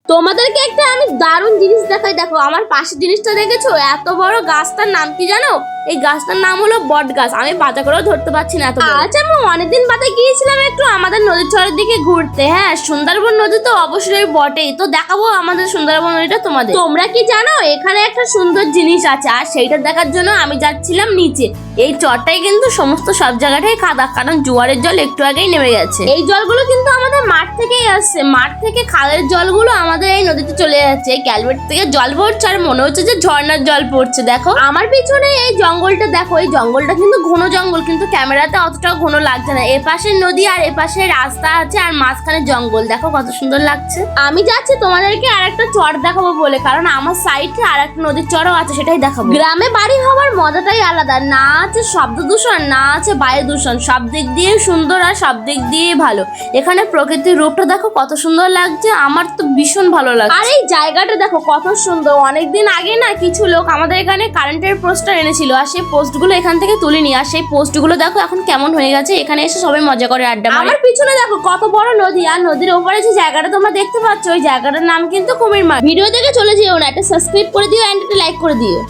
তোমাদেরকে একটা আমি দারুণ জিনিস দেখাই, দেখো আমার পাশের জিনিসটা দেখেছো? এত বড় গাছটার নাম কি জানো? এই গাছটার নাম হলো বট গাছ। আমি বাতা করেও ধরতে পারছি না এত বড়। আচ্ছা, আমি অনেকদিন বাদে গিয়েছিলাম একটু আমাদের নদীর চরের দিকে ঘুরতে। হ্যাঁ, সুন্দরবন নদী তো অবশ্যই বটেই, তো দেখাবো আমাদের সুন্দরবন নদীটা তোমাদের। তোমরা কি জানো এখানে একটা সুন্দর জিনিস আছে, আর সেইটা দেখার জন্য আমি যাচ্ছিলাম নিচে। এই চরটাই কিন্তু সমস্ত সব জায়গাটাই কাদা, কারণ জোয়ারের জল একটু আগেই নেমে গেছে। এই জলগুলো কিন্তু আমাদের মাঠ থেকেই আসছে, মাঠ থেকে খালের জলগুলো আমাদের এই নদীতে চলে যাচ্ছে। এই ক্যালভেট থেকে জল পড়ছে আর মনে হচ্ছে যে ঝর্ণার জল পড়ছে। দেখো আমার পিছনে এই জঙ্গলটা দেখো, এই জঙ্গলটা কিন্তু ঘন জঙ্গল, কিন্তু ক্যামেরাতে অতটাও ঘন লাগছে না। এপাশে নদী আর এপাশে রাস্তা আছে আর মাঝখানে জঙ্গল, দেখো কত সুন্দর লাগছে। আমি যাচ্ছি তোমাদেরকে আর একটা চর দেখাবো বলে, কারণ আমার সাইডে আর একটা নদীর চরও আছে, সেটাই দেখাবো। গ্রামে বাড়ি হওয়ার মজাটাই আলাদা, না আছে শব্দ দূষণ, না আছে বায়ু দূষণ, সব দিক দিয়ে সুন্দর আর সব দিক দিয়ে ভালো। এখানে প্রকৃতির রূপটা দেখো কত সুন্দর লাগছে, আমার তো ভীষণ ভালো লাগছে। আর এই জায়গাটা দেখো কত সুন্দর। অনেকদিন আগে না কিছু লোক আমাদের এখানে কারেন্টের পোস্টার এনেছিল, আর সেই পোস্টগুলো এখান থেকে তুলে নিয়ে, আর সেই পোস্টগুলো দেখো এখন কেমন হয়ে গেছে। এখানে এসে সবাই মজা করে আড্ডা মারে। আমার পিছনে দেখো কত বড় নদী, আর নদীর ওপরে যে জায়গাটা তোমরা দেখতে পাচ্ছ, ওই জায়গাটার নাম কিন্তু কুমির মাঠ। ভিডিও দেখে চলে যেও না, একটা সাবস্ক্রাইব করে দিও এন্ড একটা লাইক করে দিও।